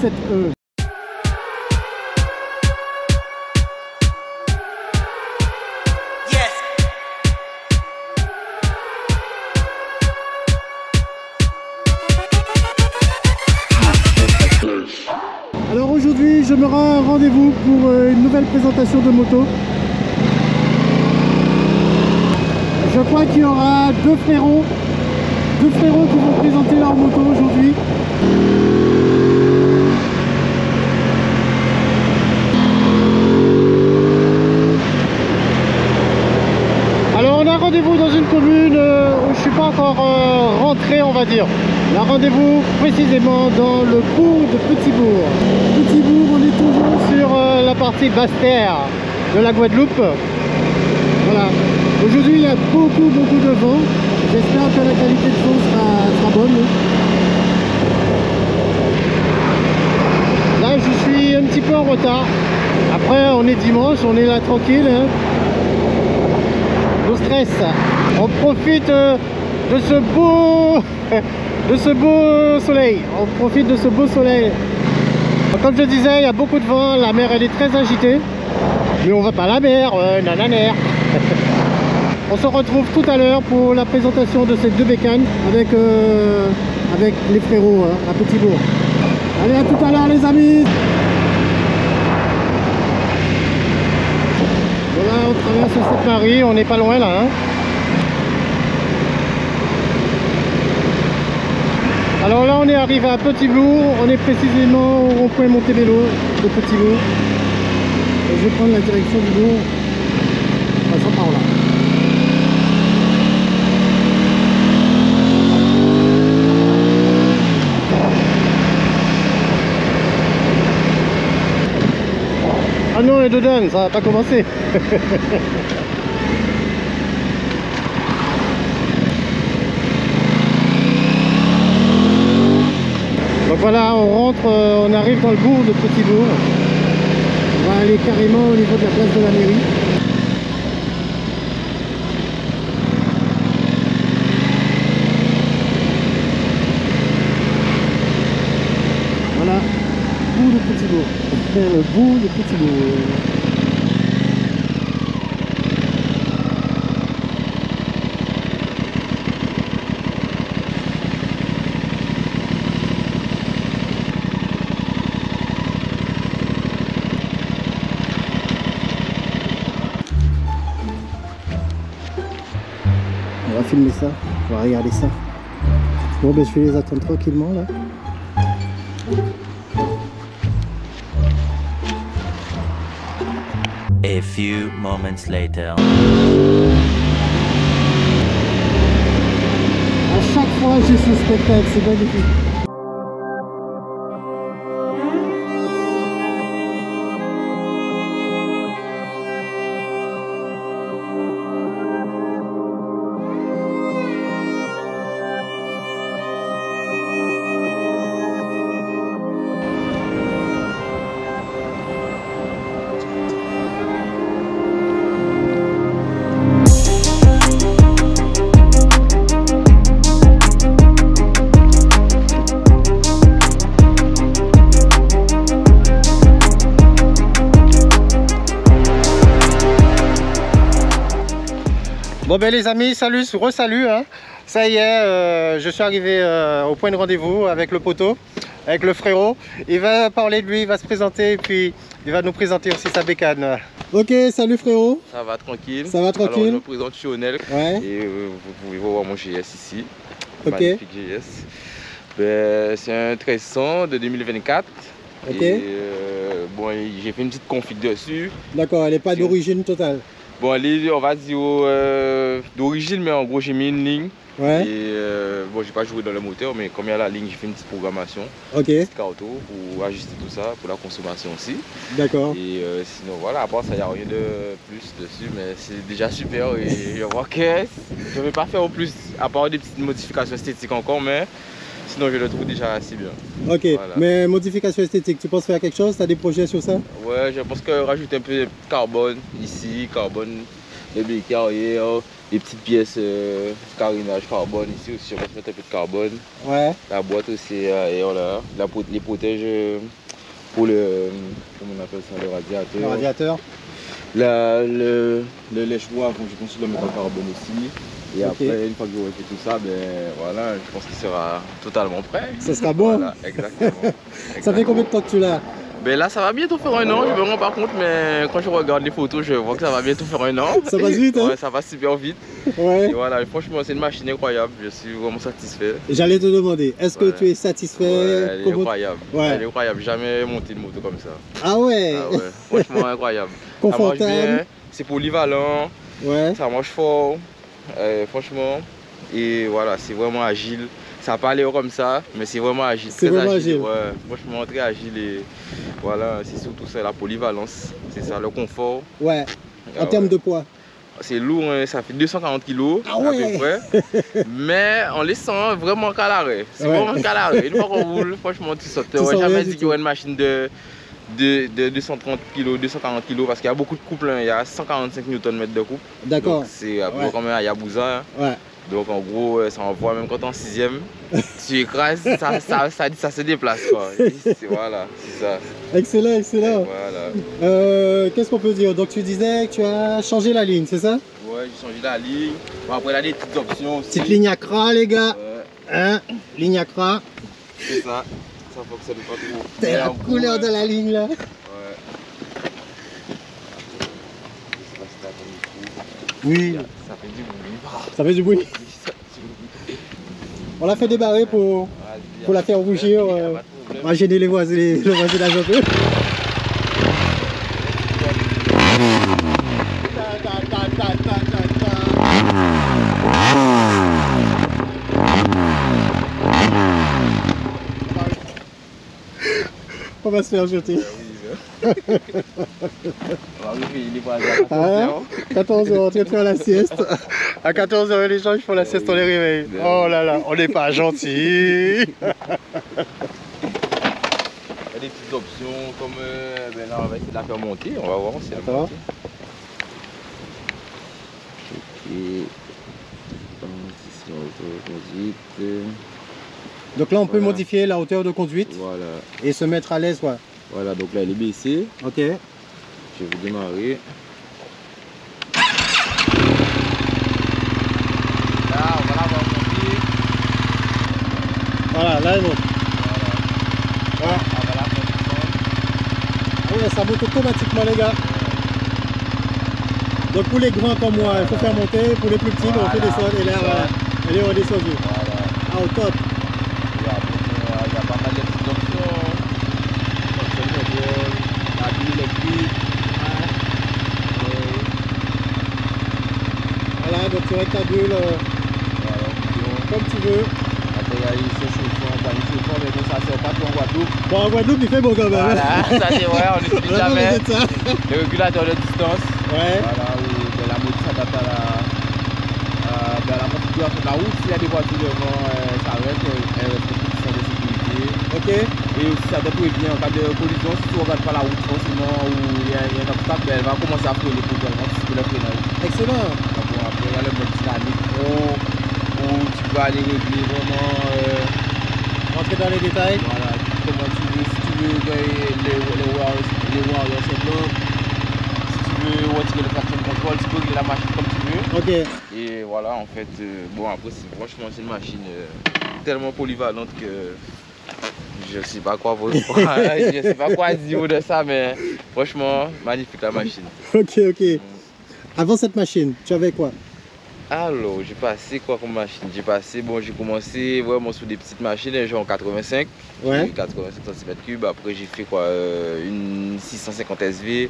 7E. Alors aujourd'hui, je me rends à un rendez-vous pour une nouvelle présentation de moto. Je crois qu'il y aura deux frérots qui vont présenter leur moto aujourd'hui. Alors on a rendez-vous dans une commune où je ne suis pas encore rentré, on va dire. On a rendez-vous précisément dans le bourg de Petit-Bourg. Petit-Bourg, on est toujours sur la partie basse-terre de la Guadeloupe. Voilà. Aujourd'hui, il y a beaucoup de vent. J'espère que la qualité de son sera bonne. Là, je suis un petit peu en retard. Après, on est dimanche, on est là tranquille. Hein. No stress. On profite de ce beau soleil. On profite de ce beau soleil. Comme je disais, il y a beaucoup de vent. La mer, elle est très agitée. Mais on va pas à la mer, nananer. On se retrouve tout à l'heure pour la présentation de ces deux bécanes avec les frérots à Petit-Bourg. Allez, à tout à l'heure les amis. Voilà, on traverse cette Marie, on n'est pas loin là. Hein. Alors là, on est arrivé à Petit-Bourg, on est précisément au rond-point Montebello de Petit-Bourg. Je vais prendre la direction du bourg, passant par là. Ah non, les dedans, ça va pas commencer. Donc voilà, on rentre, on arrive dans le bourg de Petit-Bourg. On va aller carrément au niveau de la place de la mairie. Voilà, bourg de Petit-Bourg. Le bourg de Petit-Bourg. On va filmer ça, on va regarder ça. Bon ben je vais les attendre tranquillement là. A few moments later. À chaque fois j'ai ce spectacle, c'est magnifique. Bon ben les amis, salut, re-salut hein. Ça y est, je suis arrivé au point de rendez-vous avec le poteau, avec le frérot. Il va parler de lui, il va se présenter et puis il va nous présenter aussi sa bécane. Ok, salut frérot. Ça va tranquille. Ça va tranquille. Alors je me présente Lionel. Ouais. Et vous pouvez voir mon GS ici. Ok. Magnifique GS. Ben, c'est un 1300 de 2024. Ok. Et bon, j'ai fait une petite config dessus. D'accord, elle n'est pas d'origine totale. Bon, elle est, on va dire d'origine, mais en gros j'ai mis une ligne. Ouais. Et bon, j'ai pas joué dans le moteur, mais comme il y a la ligne, j'ai fait une petite programmation. Ok. Une petite carto pour ajuster tout ça, pour la consommation aussi. D'accord. Et sinon voilà, à part ça, il n'y a rien de plus dessus, mais c'est déjà super. Et je vois que je ne vais pas faire au plus, à part des petites modifications esthétiques encore, mais sinon je le trouve déjà assez bien. Ok, voilà. Mais modification esthétique, tu penses faire quelque chose? Tu as des projets sur ça? Ouais, je pense que rajouter un peu de carbone ici, carbone, les briques arrière, des petites pièces carénage carbone ici aussi, on va se mettre un peu de carbone. Ouais. La boîte aussi, et voilà, les protèges pour le, comment on appelle ça, le radiateur. Le radiateur. Le lèche-bois, je pense que je le mettre en carbone aussi. Et après, une fois que j'aurai fait tout ça, ben voilà, je pense qu'il sera totalement prêt. Ça sera bon. Voilà, exactement. Ça fait combien de temps que tu l'as? Ben là, ça va bientôt faire 1 an, je me rends pas compte, mais quand je regarde les photos, je vois que ça va bientôt faire 1 an. Ça passe vite, hein? Ouais, ça va super vite. Ouais. Et voilà, franchement, c'est une machine incroyable, je suis vraiment satisfait. J'allais te demander, est-ce que tu es satisfait? Ouais, elle est Comment... incroyable. Ouais. Elle est incroyable, jamais monté une moto comme ça. Ah ouais, Ah ouais, franchement incroyable. Confortable. Ça marche bien, c'est polyvalent, ouais. ça marche fort, franchement. Et voilà, c'est vraiment agile. Ça n'a pas l'air comme ça, mais c'est vraiment agile. C'est vraiment agile. Ouais, franchement, très agile. Et voilà, c'est surtout ça, la polyvalence. C'est ça, le confort. Ouais. En termes de poids? C'est lourd, hein, ça fait 240 kg ah ouais. à peu près. Mais on les sent vraiment qu'à l'arrêt. C'est vraiment qu'à l'arrêt. Une fois qu'on roule, franchement, tu sautes. On n'a jamais dit qu'il y aurait une machine de 230 kg, 240 kg, parce qu'il y a beaucoup de couples. Hein. Il y a 145 Nm de couple. D'accord. C'est à peu près comme à Yabouza. Hein. Ouais. Donc en gros, ça envoie même quand on est en 6ème, tu écrases, ça se déplace quoi. Voilà, c'est ça. Excellent, excellent. Voilà. Qu'est-ce qu'on peut dire? Donc tu disais que tu as changé la ligne, c'est ça? Ouais, j'ai changé la ligne. Bon, après, il y a des petites options aussi. Petite ligne Accra, les gars. Ouais. Hein? Ligne Accra. C'est ça. Ça fonctionne pas trop. T'as la couleur de la ligne là. Ouais. Oui. Ça fait du bruit. Ça fait du bruit. On l'a fait débarrer pour la faire rougir. On va gêner les voisins, les voisinages un peu. On va se faire jeter. Ah, 14h, on est en train de faire la sieste. À 14h, les gens ils font la sieste, on les réveille. Oh là là, on n'est pas gentils. Il y a des petites options comme ben là on va essayer de la faire monter, on va voir si elle monte. Donc là on peut modifier la hauteur de conduite. Voilà. Et se mettre à l'aise. Ouais. Voilà, donc là elle est baissée. Ok. Je vais vous démarrer. Là on va la voir monter. Voilà, là elle monte. Voilà. Ouais. On va la faire. Ouais, ça monte automatiquement les gars. Donc pour les grands comme moi, il faut faire monter. Pour les plus petits, on fait descendre. Et là, voilà, elle est redescendue. Voilà. Ah, au top. Il y a pas mal de petites options. La bulle électrique. Voilà, donc tu règles ta bulle comme tu veux. Après, il y a les chauffants, pas les chauffants, mais ça ne sert pas trop en Guadeloupe. Bon, en Guadeloupe, il fait beau quand même. Voilà, ça c'est vrai, on n'utilise jamais. Le régulateur de distance. Ouais. Voilà, où la moto s'adapte à la configuration de la route. S'il y a des voitures devant, ça arrête, elle respecte le système de sécurité. Ok. Et aussi, ça te prévient en cas de collision, si tu ne regardes pas la route forcément, ou il y a un obstacle, elle va commencer à freiner pour toi, si tu le freinage. Excellent. Bon, après, il y a le mode dynamique où tu peux aller régler vraiment. Rentrer dans les détails. Voilà, comment tu veux, si tu veux les warriors c'est blanc. Si tu veux retirer le traction de contrôle, tu peux régler la machine comme tu veux. Ok. Et voilà, en fait, bon après, franchement, c'est une machine tellement polyvalente que je sais pas quoi vous je sais pas quoi dire de ça, mais franchement, magnifique la machine. Ok, ok. Avant cette machine, tu avais quoi? Alors, j'ai passé quoi comme machine? J'ai commencé vraiment sur des petites machines, genre 85. Ouais. 85 cm3. Après, j'ai fait quoi? Une 650 SV,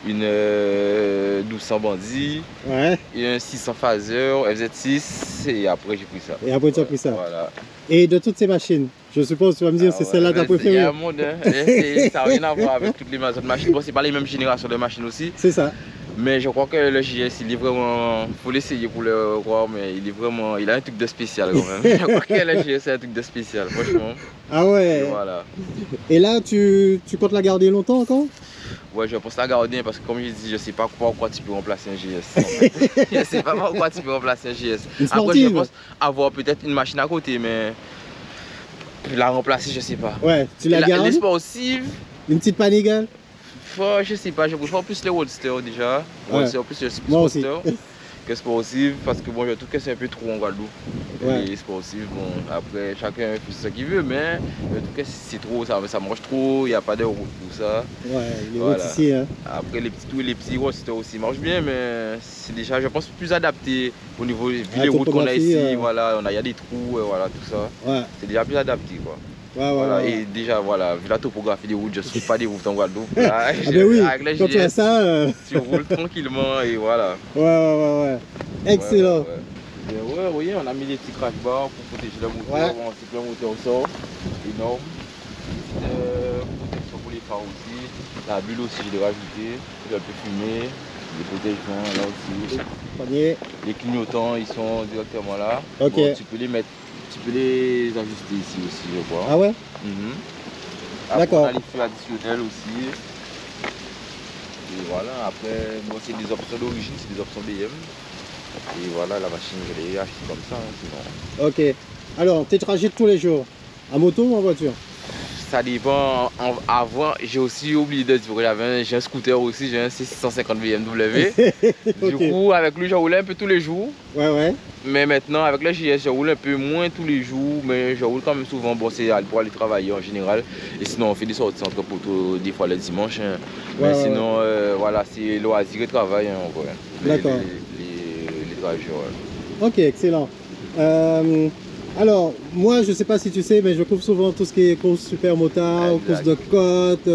une 1200 Bandit, ouais. Et un 600 Phaser, FZ6, et après j'ai pris ça. Et après tu as pris ça. Voilà. Et de toutes ces machines, je suppose tu vas me dire c'est celle-là ta préférée. Il y a un monde, hein. Ça n'a rien à voir avec toutes les autres machines. Bon, c'est pas les mêmes générations de machines aussi. C'est ça. Mais je crois que le JS, il est vraiment. Il faut l'essayer pour le voir, mais il est vraiment. Il a un truc de spécial quand même. Je crois que le JS, c'est un truc de spécial, franchement. Ah ouais. Et voilà. Et là, tu comptes la garder longtemps encore? Ouais, je pense la garder parce que comme je dis, je sais pas pourquoi tu peux remplacer un GS. En fait. Je sais pas pourquoi tu peux remplacer un GS. Une Après, je sportive. pense avoir peut-être une machine à côté, mais la remplacer, je sais pas. Ouais, tu la gardes. Les sportives, Une petite Panigale. je sais pas, je préfère plus les Roadster déjà. Ouais. Roadster, plus je suis plus Moi aussi. Roadster que sportive parce que bon, je trouve que c'est un peu trop en Guadeloupe. Ouais. Les sportifs, bon, après chacun fait ce qu'il veut, mais je trouve que c'est trop, ça mange trop, il n'y a pas de route pour ça. Ouais, les Voilà. routes ici. Hein. Après les petits Roadster aussi marchent bien, mais c'est déjà, je pense, plus adapté au niveau vu La les routes qu'on a topographie, ici, voilà, il y a des trous, voilà, tout ça. Ouais, C'est déjà plus adapté quoi. ouais, Voilà, ouais. et déjà, voilà, vu la topographie des routes, je ne trouve pas des routes en Guadeloupe. Là, Ah ben oui, avec les quand tu as GS, ça, tu roules tranquillement et voilà. ouais. Excellent. Ouais, oui, on a mis des petits crash bars pour protéger le moteur. Ouais. Bon, c'est que le moteur sort, énorme. Protection pour les phares aussi. La bulle aussi, je l'ai rajouté. Un peu fumé. Les protègements là aussi. Panier. Les clignotants, ils sont directement là. Ok. Bon, tu peux les mettre, tu peux les ajuster ici aussi, je crois. Ah ouais. Après, D'accord. on a les feux additionnels aussi. Et voilà, après, bon, c'est des options d'origine, c'est des options BM. Et voilà, la machine, je l'ai achetée comme ça, hein, sinon. Ok. Alors, tes trajets de tous les jours, en moto ou en voiture? Ça dépend. Avant, j'ai aussi oublié de dire que j'ai un scooter aussi, j'ai un C650 BMW. Du Ok. coup, avec lui, je roulais un peu tous les jours. Ouais. Mais maintenant, avec le JS, je roule un peu moins tous les jours, mais je roule quand même souvent. Bon, c'est pour aller travailler en général. Et sinon, on fait des sorties entre poteaux, des fois le dimanche. Hein. Mais sinon, voilà, c'est loisir et travail, hein, en vrai. D'accord. Les trajets, ouais. Ok, excellent. Alors, moi, je sais pas si tu sais, mais je couvre souvent tout ce qui est course super motard, Exact. course de côte,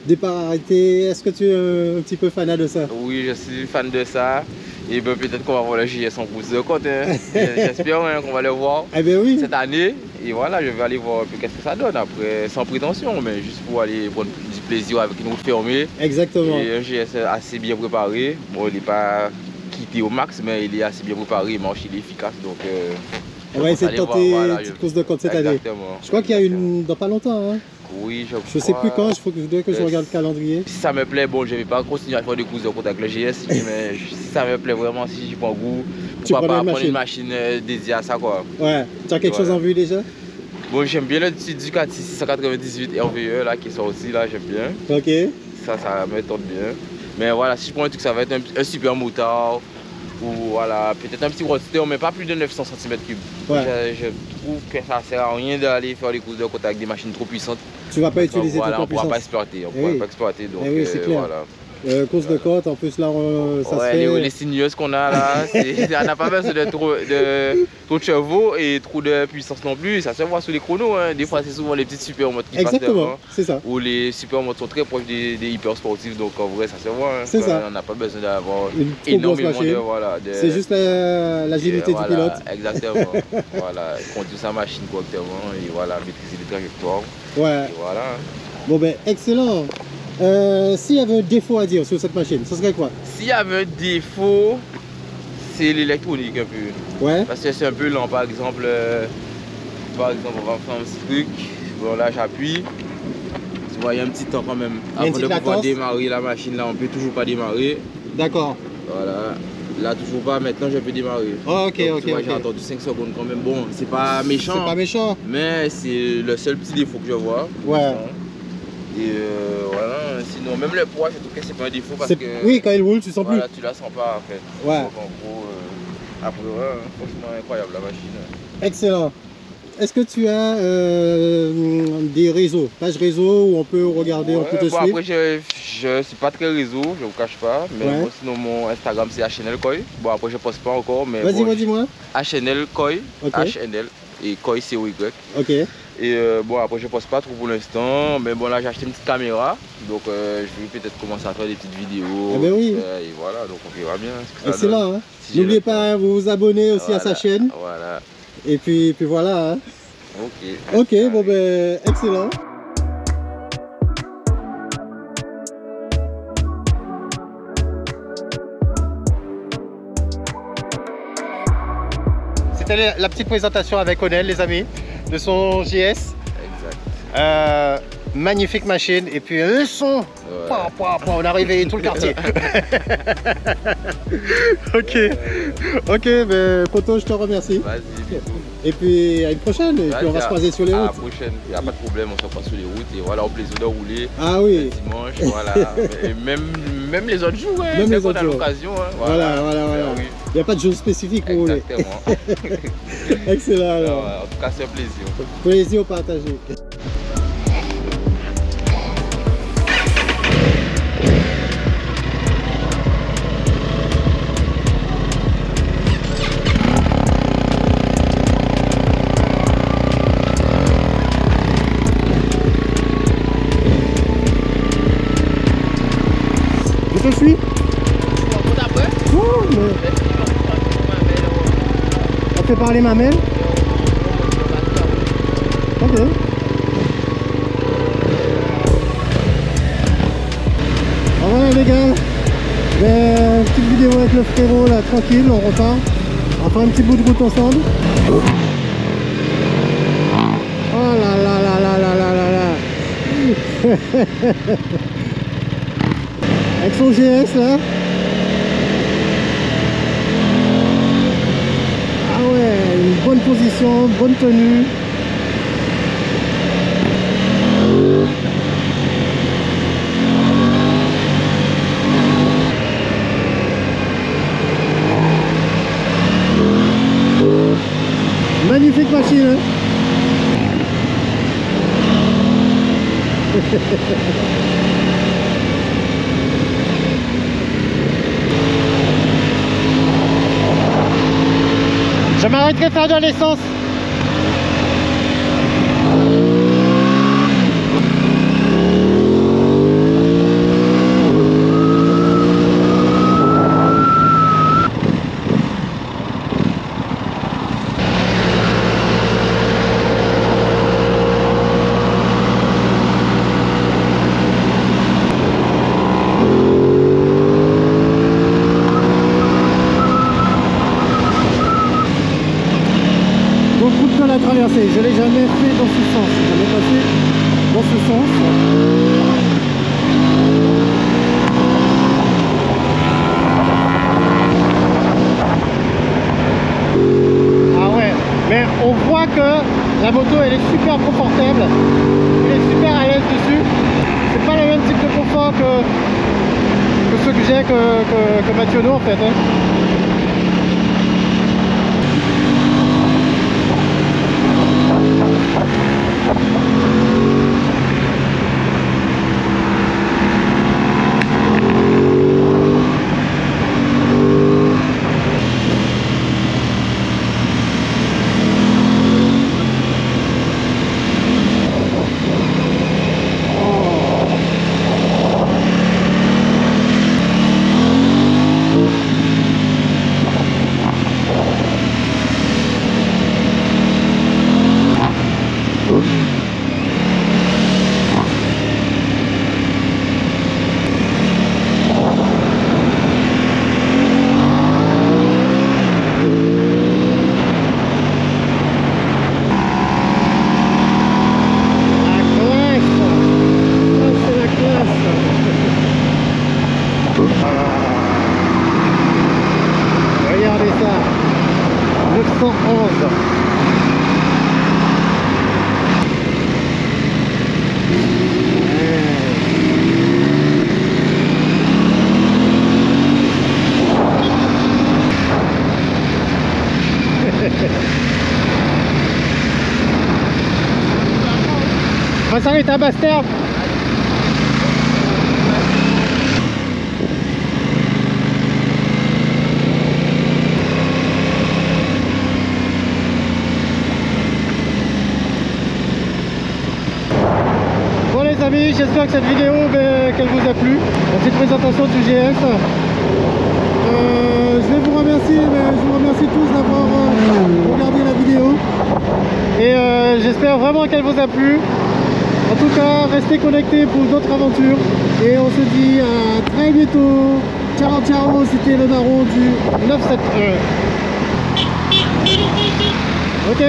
départ arrêté. Est-ce que tu es un petit peu fanat de ça? Oui, je suis fan de ça. Et ben, peut-être qu'on va voir le JS en course de côte. Hein. J'espère hein, qu'on va le voir Eh bien oui. cette année. Et voilà, je vais aller voir un peu qu'est-ce que ça donne après, sans prétention, mais juste pour aller prendre du plaisir avec une route fermée. Exactement. Et un GS assez bien préparé. Bon, il n'est pas quitté au max, mais il est assez bien préparé, il marche, il est efficace. Donc, on va essayer de tenter une petite course de côte cette année. Exactement. Je crois qu'il y a une dans pas longtemps. Hein. Oui, Je sais plus quand, je dois que je regarde le calendrier. Si ça me plaît, bon, je ne vais pas continuer à faire des courses de côte avec le GS, mais si ça me plaît vraiment, si j'y prends goût, pourquoi pas prendre une machine dédiée à ça, quoi. Ouais, tu as quelque chose en vue déjà? Bon, j'aime bien le petit Ducati 698 RVE là, qui est sorti, là, j'aime bien. Ok. Ça me tente bien. Mais voilà, si je prends un truc, ça va être un super motard. Ou voilà, peut-être un petit roadster, mais pas plus de 900 cm3. Ouais. Je trouve que ça sert à rien d'aller faire des courses de côte avec des machines trop puissantes. Tu vas pas utiliser voilà, toute la on pourra puissance. pas exploiter, on pourra pas exploiter. Donc oui, c'est clair. voilà. Course de côte, en plus là, ça se fait. Les sinueuses qu'on a là, on n'a pas besoin de trop de chevaux et trop de puissance non plus. Ça se voit sur les chronos. Hein. Des fois, c'est souvent les petites supermotos qui passent devant. Exactement, c'est ça. Ou les supermotos sont très proches des hyper sportifs, donc en vrai, ça se voit. Hein. C'est ça. On n'a pas besoin d'avoir une énormément grosse machine. C'est juste l'agilité du pilote. Exactement. Voilà, conduire sa machine correctement et voilà, maîtriser les trajectoires. Ouais. Et voilà. Bon ben, excellent. S'il y avait un défaut à dire sur cette machine, ce serait quoi? S'il y avait un défaut, c'est l'électronique un peu. Ouais. Parce que c'est un peu lent, par exemple, on va faire un petit truc. Bon, là, j'appuie. Tu vois, il y a un petit temps quand même. Avant de pouvoir démarrer la machine, là, on peut toujours pas démarrer. D'accord. Voilà. Là, toujours pas. Maintenant, je peux démarrer. Oh, ok, donc, ok. Tu vois, j'ai attendu 5 secondes quand même. Bon, c'est pas méchant. C'est pas méchant. Mais c'est le seul petit défaut que je vois. Ouais. Et voilà, sinon même le poids, je trouve que c'est pas un défaut parce que... Oui, quand il roule, tu sens voilà, plus. tu la sens pas en fait. Ouais. Donc en gros, après, ouais, franchement incroyable la machine. Excellent. Est-ce que tu as des réseaux, page réseau où on peut regarder, on peut te suivre? Après, je suis pas très réseau, je vous cache pas. Mais bon, sinon mon Instagram c'est HNL Koi. Bon après je poste pas encore, mais vas-y, bon, dis-moi. HNL Koi, Okay. HNL et Koi COY. Ok. Et bon après je poste pas trop pour l'instant, mais bon là j'ai acheté une petite caméra, donc je vais peut-être commencer à faire des petites vidéos. Eh ben oui. Et voilà, donc on verra bien ce que ça excellent. donne. Hein. Si n'oubliez pas, hein, vous vous abonnez aussi voilà, à sa chaîne. Voilà. Et puis voilà. Hein. Ok. Ok, bon ben excellent. C'était la petite présentation avec Onel, les amis, de son JS. Exact. Magnifique machine. Et puis le son. On a réveillé tout le quartier. Ok, mais Poto, je te remercie. Vas-y, bisous. Et puis à une prochaine. Et puis on va se croiser sur les routes. À la prochaine, il n'y a pas de problème, on se croise sur les routes. Et voilà, au plaisir de rouler. Ah oui. Dimanche, voilà. Et même les autres jours, même les autres jours. l'occasion. Hein, voilà. Il n'y a pas de jour spécifique pour rouler. Exactement. Excellent alors. En tout cas, c'est un plaisir. Plaisir partagé. Je te suis. Oh, mais... On fait parler ma mère. Ok. Voilà les gars, petite vidéo avec le frérot là, tranquille, on repart. On va faire un petit bout de route ensemble. Oh là là là là là là là là. Avec son GS là. Ah ouais, une bonne position, bonne tenue. Magnifique machine hein. Je m'arrêterai faire de l'essence. Traversée, je l'ai jamais fait dans ce sens, jamais passé dans ce sens. Ah ouais, mais on voit que la moto elle est super confortable, elle est super à l'aise dessus. C'est pas le même type de confort que ceux que j'ai que Mathieu en fait. Hein. Regardez ça, 911. On va s'arrêter à Basse-Terre. Bon les amis, j'espère que cette vidéo qu'elle vous a plu. La petite présentation du GS. Je vais vous remercier, je vous remercie tous d'avoir regardé la vidéo. Et j'espère vraiment qu'elle vous a plu. En tout cas, restez connectés pour d'autres aventures. Et on se dit à très bientôt. Ciao ciao, c'était le Naron du 971. Ok.